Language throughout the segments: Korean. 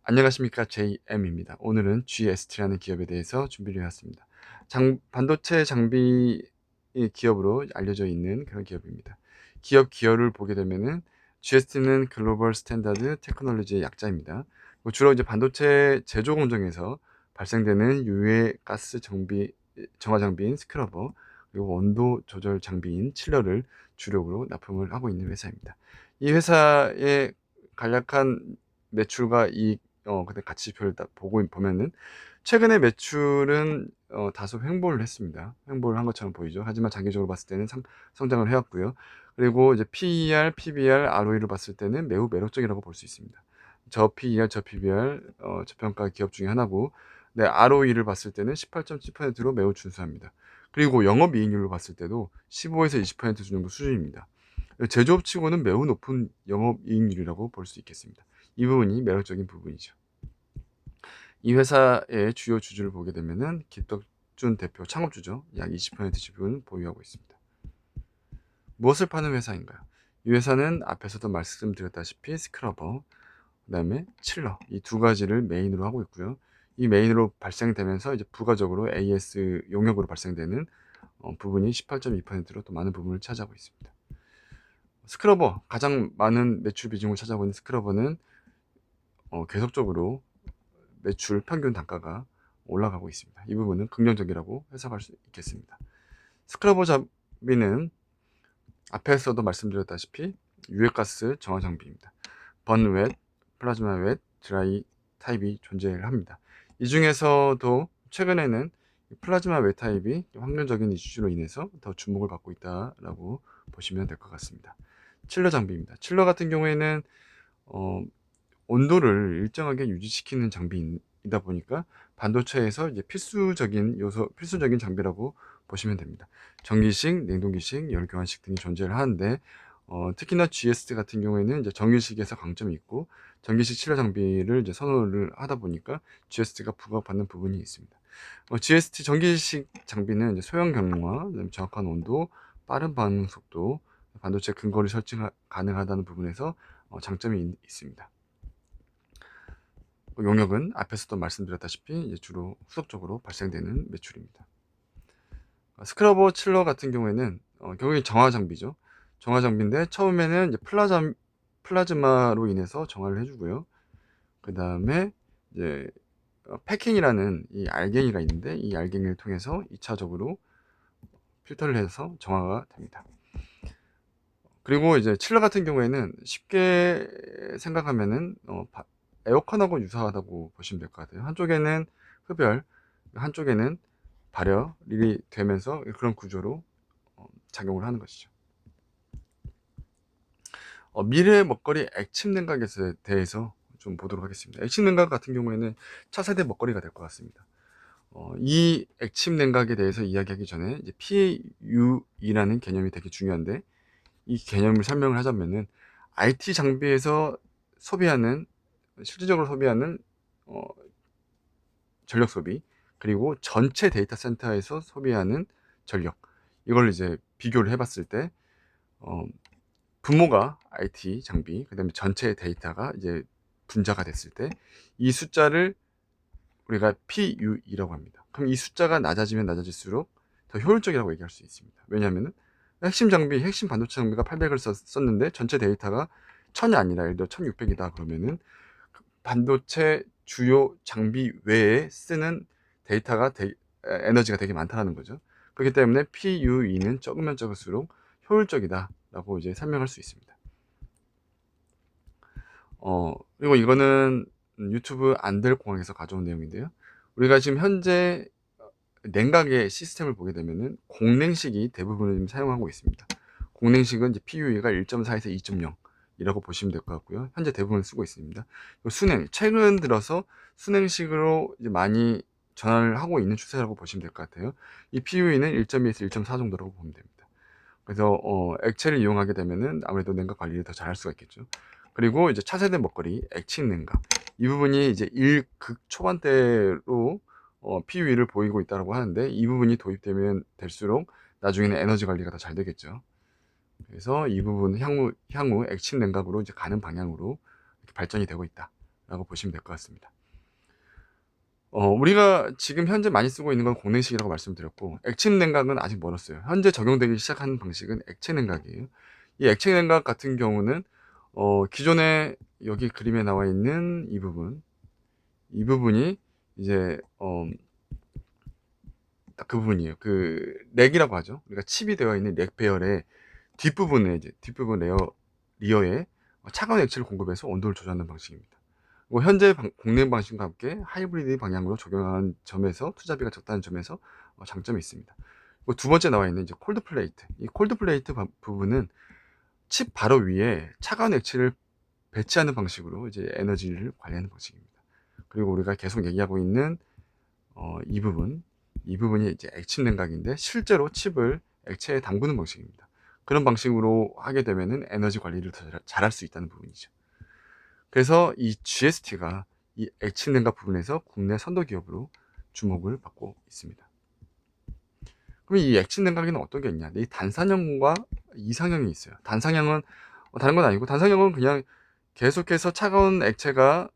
안녕하십니까, JM입니다. 오늘은 GST라는 기업에 대해서 준비를 해왔습니다. 반도체 장비 기업으로 알려져 있는 그런 기업입니다. 기업 기여를 보게 되면은 GST는 글로벌 스탠다드 테크놀로지의 약자입니다. 주로 이제 반도체 제조 공정에서 발생되는 유해 가스 정화 장비인 스크러버, 그리고 원도 조절 장비인 칠러를 주력으로 납품을 하고 있는 회사입니다. 이 회사의 간략한 매출과 이익, 근데 가치표를 딱 보면은 최근에 매출은 다소 횡보를 했습니다. 횡보를 한 것처럼 보이죠. 하지만 장기적으로 봤을 때는 성장을 해왔고요. 그리고 이제 PER, PBR, ROE를 봤을 때는 매우 매력적이라고 볼 수 있습니다. 저 PER, 저 PBR 저평가 기업 중에 하나고, 네, ROE를 봤을 때는 18.7%로 매우 준수합니다. 그리고 영업이익률로 봤을 때도 15에서 20% 정도 수준입니다. 제조업 치고는 매우 높은 영업이익률이라고 볼 수 있겠습니다. 이 부분이 매력적인 부분이죠. 이 회사의 주요 주주를 보게 되면은 김덕준 대표 창업주죠. 약 20% 지분을 보유하고 있습니다. 무엇을 파는 회사인가요? 이 회사는 앞에서도 말씀드렸다시피 스크러버, 그다음에 칠러, 이 두 가지를 메인으로 하고 있고요. 이 메인으로 발생되면서 이제 부가적으로 AS 용역으로 발생되는 부분이 18.2%로 또 많은 부분을 차지하고 있습니다. 스크러버, 가장 많은 매출 비중을 차지하고 있는 스크러버는 계속적으로 매출 평균 단가가 올라가고 있습니다. 이 부분은 긍정적이라고 해석할 수 있겠습니다. 스크러버 장비는 앞에서도 말씀드렸다시피 유해가스 정화 장비입니다. 번웻, 플라즈마 웻, 드라이 타입이 존재를 합니다. 이 중에서도 최근에는 플라즈마 웻 타입이 확률적인 이슈로 인해서 더 주목을 받고 있다라고 보시면 될 것 같습니다. 칠러 장비입니다. 칠러 같은 경우에는 어, 온도를 일정하게 유지시키는 장비이다 보니까 반도체에서 이제 필수적인 장비라고 보시면 됩니다. 전기식, 냉동기식, 열교환식 등이 존재를 하는데, 특히나 GST 같은 경우에는 이제 전기식에서 강점이 있고, 전기식 칠러 장비를 이제 선호를 하다 보니까 GST가 부각받는 부분이 있습니다. GST 전기식 장비는 이제 소형 경로와 정확한 온도, 빠른 반응 속도, 반도체 근거리 설치 가능하다는 부분에서 장점이 있습니다. 용역은 앞에서도 말씀드렸다시피 주로 후속적으로 발생되는 매출입니다. 스크러버 칠러 같은 경우에는 결국에 정화 장비죠. 정화 장비인데 처음에는 이제 플라즈마로 인해서 정화를 해주고요. 그 다음에 이제 패킹이라는 이 알갱이가 있는데, 이 알갱이를 통해서 2차적으로 필터를 해서 정화가 됩니다. 그리고 이제 칠러 같은 경우에는 쉽게 생각하면은 에어컨하고 유사하다고 보시면 될 것 같아요. 한쪽에는 흡열, 한쪽에는 발열이 되면서 그런 구조로 작용을 하는 것이죠. 미래 먹거리 액침 냉각에 대해서 좀 보도록 하겠습니다. 액침 냉각 같은 경우에는 차세대 먹거리가 될 것 같습니다. 이 액침 냉각에 대해서 이야기하기 전에 이제 PUE라는 개념이 되게 중요한데, 이 개념을 설명을 하자면은 IT 장비에서 소비하는 실질적으로 소비하는 어, 전력 소비, 그리고 전체 데이터 센터에서 소비하는 전력, 이걸 이제 비교를 해봤을 때 어, 분모가 IT 장비, 그다음에 전체 데이터가 이제 분자가 됐을 때 이 숫자를 우리가 PUE라고 합니다. 그럼 이 숫자가 낮아지면 낮아질수록 더 효율적이라고 얘기할 수 있습니다. 왜냐하면 핵심 반도체 장비가 800을 썼는데 전체 데이터가 1000이 아니라 예를 들어 1600이다 그러면은 반도체 주요 장비 외에 쓰는 에너지가 되게 많다는 거죠. 그렇기 때문에 PUE는 적으면 적을수록 효율적이다라고 이제 설명할 수 있습니다. 그리고 이거는 유튜브 안델공학에서 가져온 내용인데요. 우리가 지금 현재 냉각의 시스템을 보게 되면은 공냉식이 대부분을 사용하고 있습니다. 공냉식은 이제 PUE가 1.4에서 2.0이라고 보시면 될 것 같고요. 현재 대부분 쓰고 있습니다. 최근 들어서 순행식으로 이제 많이 전환을 하고 있는 추세라고 보시면 될 것 같아요. 이 PUE는 1.2에서 1.4 정도라고 보면 됩니다. 그래서 액체를 이용하게 되면은 아무래도 냉각 관리를 더 잘할 수가 있겠죠. 그리고 이제 차세대 먹거리 액침 냉각, 이 부분이 이제 일극 초반대로 PUE를 보이고 있다고 하는데, 이 부분이 도입되면 될수록 나중에는 에너지 관리가 더 잘 되겠죠. 그래서 이 부분 향후 액침 냉각으로 이제 가는 방향으로 이렇게 발전이 되고 있다 라고 보시면 될 것 같습니다. 우리가 지금 현재 많이 쓰고 있는 건 공냉식이라고 말씀드렸고, 액침 냉각은 아직 멀었어요. 현재 적용되기 시작한 방식은 액체 냉각이에요. 이 액체 냉각 같은 경우는 기존에 여기 그림에 나와 있는 이 부분이 이제 딱 그 부분이에요. 그 렉이라고 하죠. 우리가 칩이 되어 있는 렉 배열의 뒷부분 리어에 차가운 액체를 공급해서 온도를 조절하는 방식입니다. 현재 공냉 방식과 함께 하이브리드 방향으로 적용한 점에서 투자비가 적다는 점에서 장점이 있습니다. 두 번째 나와 있는 이제 콜드 플레이트. 이 콜드 플레이트 부분은 칩 바로 위에 차가운 액체를 배치하는 방식으로 이제 에너지를 관리하는 방식입니다. 그리고 우리가 계속 얘기하고 있는 이 부분이 이제 액침 냉각인데 실제로 칩을 액체에 담그는 방식입니다. 그런 방식으로 하게 되면은 에너지 관리를 더 잘할 수 있다는 부분이죠. 그래서 이 GST가 이 액침 냉각 부분에서 국내 선도 기업으로 주목을 받고 있습니다. 그럼 이 액침 냉각에는 어떤 게 있냐? 이 단산형과 이상형이 있어요. 단산형은 다른 건 아니고, 단산형은 그냥 계속해서 차가운 액체가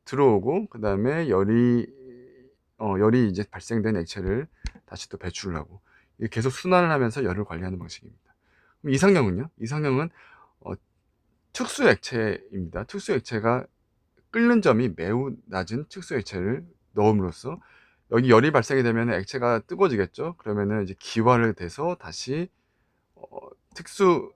들어오고 그 다음에 열이 이제 발생된 액체를 다시 또 배출을 하고 계속 순환을 하면서 열을 관리하는 방식입니다. 그럼 이상형은요? 이상형은 특수 액체입니다. 특수 액체가 끓는 점이 매우 낮은 특수 액체를 넣음으로써 여기 열이 발생이 되면 액체가 뜨거워지겠죠. 그러면은 이제 기화를 돼서 다시 특수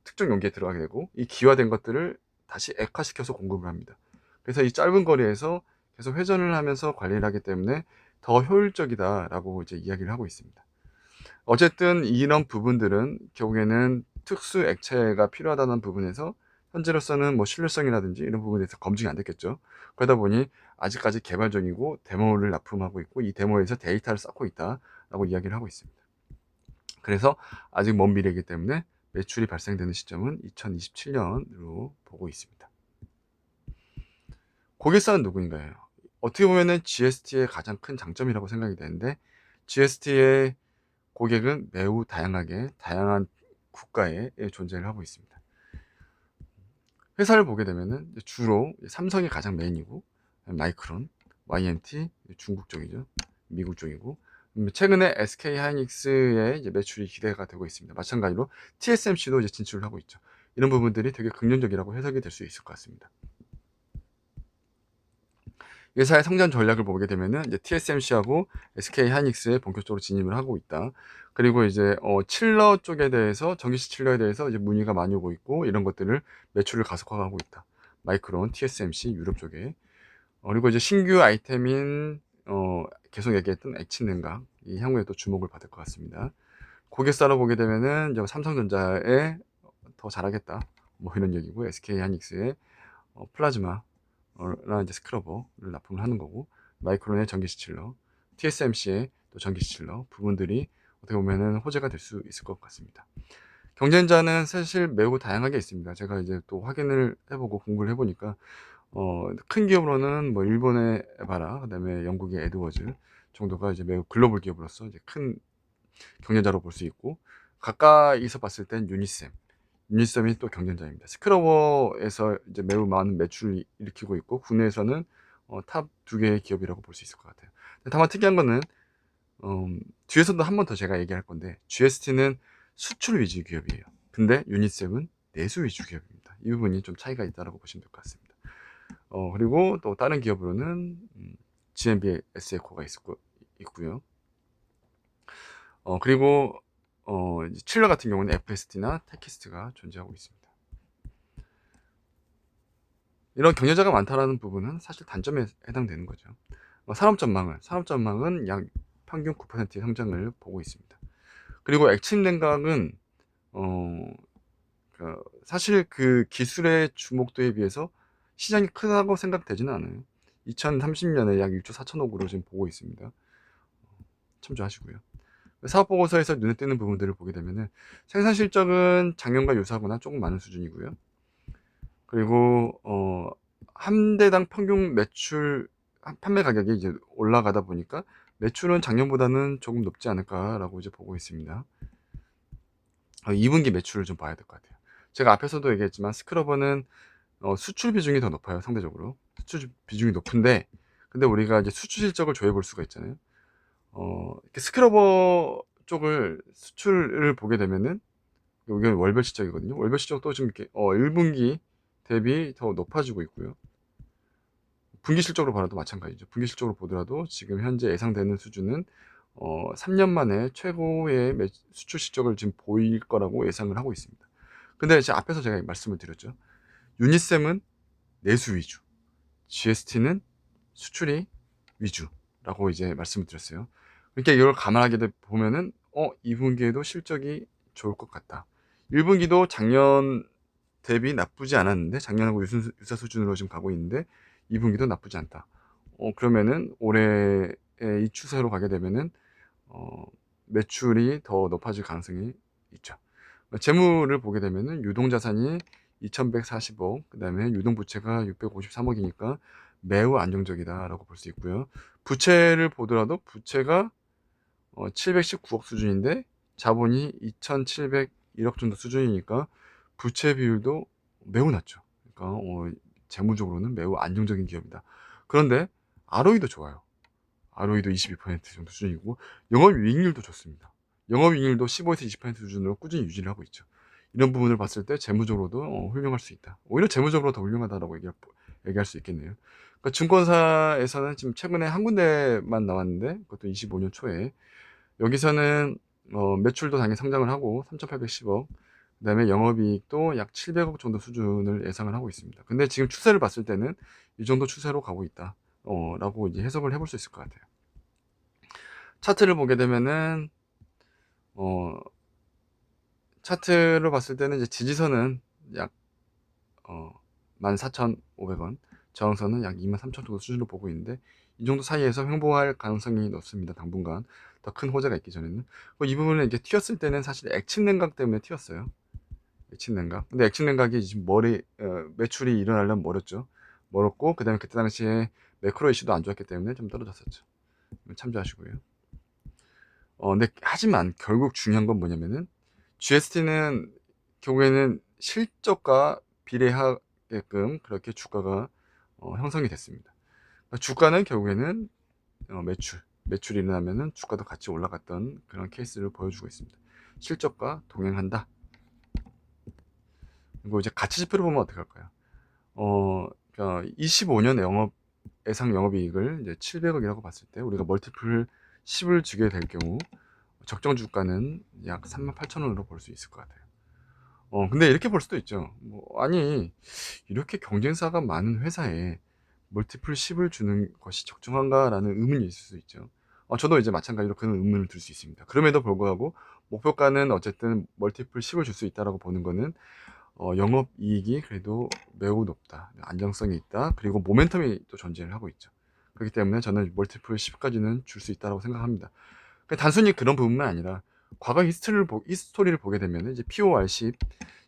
특정 용기에 들어가게 되고, 이 기화된 것들을 다시 액화시켜서 공급을 합니다. 그래서 이 짧은 거리에서 계속 회전을 하면서 관리를 하기 때문에 더 효율적이다라고 이제 이야기를 하고 있습니다. 어쨌든 이런 부분들은 결국에는 특수 액체가 필요하다는 부분에서 현재로서는 뭐 신뢰성이라든지 이런 부분에서 검증이 안 됐겠죠. 그러다 보니 아직까지 개발 중이고 데모를 납품하고 있고, 이 데모에서 데이터를 쌓고 있다라고 이야기를 하고 있습니다. 그래서 아직 먼 미래이기 때문에 매출이 발생되는 시점은 2027년으로 보고 있습니다. 고객사는 누구인가요? 어떻게 보면은 GST의 가장 큰 장점이라고 생각이 되는데, GST의 고객은 매우 다양한 국가에 존재를 하고 있습니다. 회사를 보게 되면은 주로 삼성이 가장 메인이고, 마이크론, YMT 중국 쪽이죠. 미국 쪽이고, 최근에 SK 하이닉스의 이제 매출이 기대가 되고 있습니다. 마찬가지로 TSMC도 이제 진출을 하고 있죠. 이런 부분들이 되게 긍정적이라고 해석이 될 수 있을 것 같습니다. 회사의 성장 전략을 보게 되면은 이제 TSMC하고 SK 하이닉스에 본격적으로 진입을 하고 있다. 그리고 이제 칠러 쪽에 대해서, 전기식 칠러에 대해서 이제 문의가 많이 오고 있고, 이런 것들을 매출을 가속화하고 있다. 마이크론, TSMC 유럽 쪽에. 그리고 이제 신규 아이템인 계속 얘기했던 액침 냉각, 이 향후에 또 주목을 받을 것 같습니다. 고객사로 보게 되면은 이제 삼성전자에 더 잘하겠다, 뭐 이런 얘기고, SK 하이닉스의 플라즈마 나 이제 스크러버를 납품을 하는 거고, 마이크론의 전기시칠러, TSMC의 또 전기시칠러 부분들이 어떻게 보면은 호재가 될 수 있을 것 같습니다. 경쟁자는 사실 매우 다양하게 있습니다. 제가 이제 또 확인을 해보고 공부를 해보니까 큰 기업으로는 뭐 일본의 에바라, 그다음에 영국의 에드워즈 정도가 이제 매우 글로벌 기업으로서 이제 큰 경쟁자로 볼 수 있고, 가까이서 봤을 땐 유니셈이 또 경쟁자입니다. 스크러버에서 이제 매우 많은 매출을 일으키고 있고, 국내에서는 탑 두 개의 기업이라고 볼 수 있을 것 같아요. 다만 특이한 거는 뒤에서도 한 번 더 제가 얘기할 건데, GST는 수출 위주 기업이에요. 근데 유니셈은 내수 위주 기업입니다. 이 부분이 좀 차이가 있다고 보시면 될 것 같습니다. 그리고 또 다른 기업으로는 GMB S에코가 있고요. 그리고 칠러 같은 경우는 FST나 테키스트가 존재하고 있습니다. 이런 경쟁자가 많다라는 부분은 사실 단점에 해당되는 거죠. 산업 전망은 약 평균 9%의 성장을 보고 있습니다. 그리고 액침 냉각은 사실 그 기술의 주목도에 비해서 시장이 크다고 생각되지는 않아요. 2030년에 약 1조 4천억으로 지금 보고 있습니다. 참조하시고요. 사업보고서에서 눈에 띄는 부분들을 보게 되면은 생산 실적은 작년과 유사하거나 조금 많은 수준이고요. 그리고 한 대당 평균 매출 판매 가격이 이제 올라가다 보니까 매출은 작년보다는 조금 높지 않을까라고 이제 보고 있습니다. 2분기 매출을 좀 봐야 될 것 같아요. 제가 앞에서도 얘기했지만 스크러버는 수출 비중이 더 높아요. 상대적으로 수출 비중이 높은데, 근데 우리가 이제 수출 실적을 조회해 볼 수가 있잖아요. 이렇게 스크러버 쪽을 수출을 보게 되면은 여기는 월별 실적이거든요. 월별 실적도 좀 이렇게 1분기 대비 더 높아지고 있고요. 분기 실적으로 봐도 마찬가지죠. 분기 실적으로 보더라도 지금 현재 예상되는 수준은 3년 만에 최고의 수출 실적을 지금 보일 거라고 예상을 하고 있습니다. 근데 이제 앞에서 제가 말씀을 드렸죠. 유니셈은 내수 위주, GST는 수출이 위주라고 이제 말씀을 드렸어요. 그러니까 이걸 감안하게 보면은 2분기에도 실적이 좋을 것 같다. 1분기도 작년 대비 나쁘지 않았는데, 작년하고 유사 수준으로 지금 가고 있는데 2분기도 나쁘지 않다. 그러면은 올해의 이 추세로 가게 되면은 매출이 더 높아질 가능성이 있죠. 재물을 보게 되면은 유동자산이 2140억, 그 다음에 유동부채가 653억이니까 매우 안정적이다라고 볼 수 있고요. 부채를 보더라도 부채가 719억 수준인데 자본이 2701억 정도 수준이니까 부채 비율도 매우 낮죠. 그러니까 재무적으로는 매우 안정적인 기업이다. 그런데 ROE도 좋아요. ROE도 22% 정도 수준이고 영업이익률도 좋습니다. 영업이익률도 15에서 20% 수준으로 꾸준히 유지를 하고 있죠. 이런 부분을 봤을 때 재무적으로도 훌륭할 수 있다. 오히려 재무적으로 더 훌륭하다라고 얘기할 수 있겠네요. 그러니까 증권사에서는 지금 최근에 한 군데만 나왔는데, 그것도 25년 초에, 여기서는 매출도 당연히 성장을 하고 3,810억, 그다음에 영업이익도 약 700억 정도 수준을 예상을 하고 있습니다. 근데 지금 추세를 봤을 때는 이 정도 추세로 가고 있다. 라고 이제 해석을 해볼 수 있을 것 같아요. 차트를 보게 되면은 어, 차트로 봤을 때는 이제 지지선은 약 14,500원, 저항선은 약 23,000 정도 수준으로 보고 있는데, 이 정도 사이에서 횡보할 가능성이 높습니다. 당분간 더 큰 호재가 있기 전에는. 이 부분은 이제 튀었을 때는 사실 액침 냉각 때문에 튀었어요. 액침 냉각. 근데 액침 냉각이 지금 매출이 일어나려면 멀었죠. 멀었고, 그 다음에 그때 당시에 매크로 이슈도 안 좋았기 때문에 좀 떨어졌었죠. 참조하시고요. 근데 하지만 결국 중요한 건 뭐냐면은, GST는 결국에는 실적과 비례하게끔 그렇게 주가가 형성이 됐습니다. 그러니까 주가는 결국에는 매출이 일어나면은 주가도 같이 올라갔던 그런 케이스를 보여주고 있습니다. 실적과 동행한다. 그리고 이제 가치 지표를 보면 어떻게 할까요? 그러니까 25년 예상 영업이익을 이제 700억이라고 봤을 때 우리가 멀티플 10을 주게 될 경우 적정 주가는 약 38,000원으로 볼 수 있을 것 같아요. 근데 이렇게 볼 수도 있죠. 아니, 이렇게 경쟁사가 많은 회사에 멀티플 10을 주는 것이 적정한가라는 의문이 있을 수 있죠. 저도 이제 마찬가지로 그런 의문을 들 수 있습니다. 그럼에도 불구하고 목표가는 어쨌든 멀티플 10을 줄 수 있다라고 보는 거는 영업이익이 그래도 매우 높다, 안정성이 있다, 그리고 모멘텀이 또 존재를 하고 있죠. 그렇기 때문에 저는 멀티플 10까지는 줄 수 있다고 생각합니다. 단순히 그런 부분만 아니라 과거 히스토리를 보게 되면 이제 POR10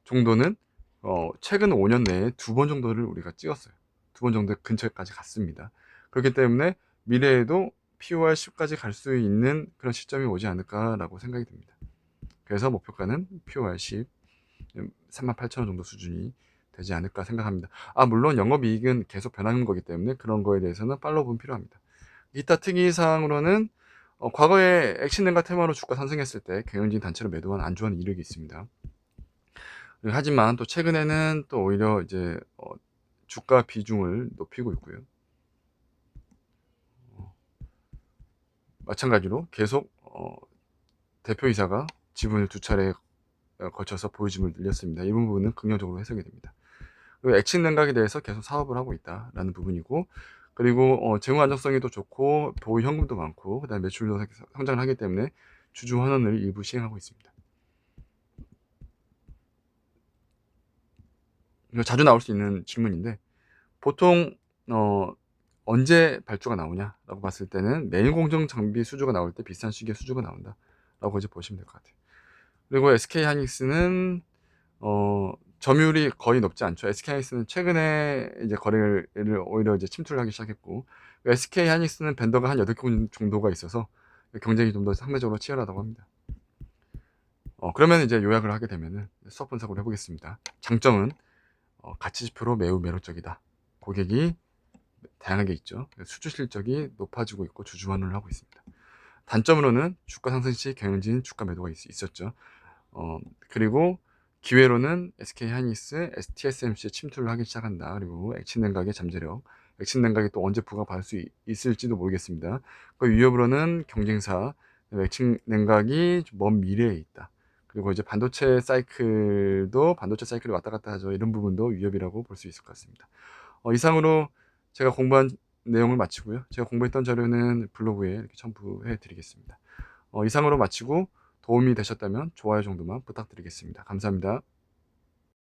정도는 최근 5년 내에 2번 정도를 우리가 찍었어요. 2번 정도 근처까지 갔습니다. 그렇기 때문에 미래에도 POR10까지 갈 수 있는 그런 시점이 오지 않을까라고 생각이 듭니다. 그래서 목표가는 POR10 38,000원 정도 수준이 되지 않을까 생각합니다. 물론 영업이익은 계속 변하는 거기 때문에 그런 거에 대해서는 팔로우는 필요합니다. 기타 특이사항으로는 과거에 액신냉각 테마로 주가 상승했을 때 경영진 단체로 매도한 안 좋은 이력이 있습니다. 하지만 또 최근에는 또 오히려 이제 주가 비중을 높이고 있고요. 마찬가지로 계속 대표이사가 지분을 2차례 거쳐서 보유금을 늘렸습니다. 이 부분은 긍정적으로 해석이 됩니다. 그리고 액침 냉각에 대해서 계속 사업을 하고 있다라는 부분이고, 그리고 재무 안정성이 또 좋고 보유 현금도 많고 그다음에 매출도 성장을 하기 때문에 주주 환원을 일부 시행하고 있습니다. 이거 자주 나올 수 있는 질문인데, 보통 언제 발주가 나오냐라고 봤을 때는 매일 공정 장비 수주가 나올 때 비슷한 시기에 수주가 나온다라고 이제 보시면 될 것 같아요. 그리고 SK 하이닉스는 점유율이 거의 높지 않죠. SK 하이닉스는 최근에 이제 거래를 오히려 이제 침투를 하기 시작했고, SK 하이닉스는 벤더가 한 8개 정도가 있어서 경쟁이 좀 더 상대적으로 치열하다고 합니다. 그러면 이제 요약을 하게 되면은 수업 분석을 해보겠습니다. 장점은 가치 지표로 매우 매력적이다. 고객이 다양하게 있죠. 수주 실적이 높아지고 있고 주주환원을 하고 있습니다. 단점으로는 주가 상승 시 경영진 주가 매도가 있었죠. 그리고 기회로는 SK 하이닉스, TSMC에 침투를 하기 시작한다. 그리고 액친 냉각의 잠재력, 액친 냉각이 또 언제 부각받을 수 있을지도 모르겠습니다. 그 위협으로는 경쟁사, 액친 냉각이 먼 미래에 있다. 그리고 이제 반도체 사이클이 왔다 갔다 하죠. 이런 부분도 위협이라고 볼 수 있을 것 같습니다. 이상으로 제가 공부한 내용을 마치고요. 제가 공부했던 자료는 블로그에 이렇게 첨부해 드리겠습니다. 이상으로 마치고 도움이 되셨다면 좋아요 정도만 부탁드리겠습니다. 감사합니다.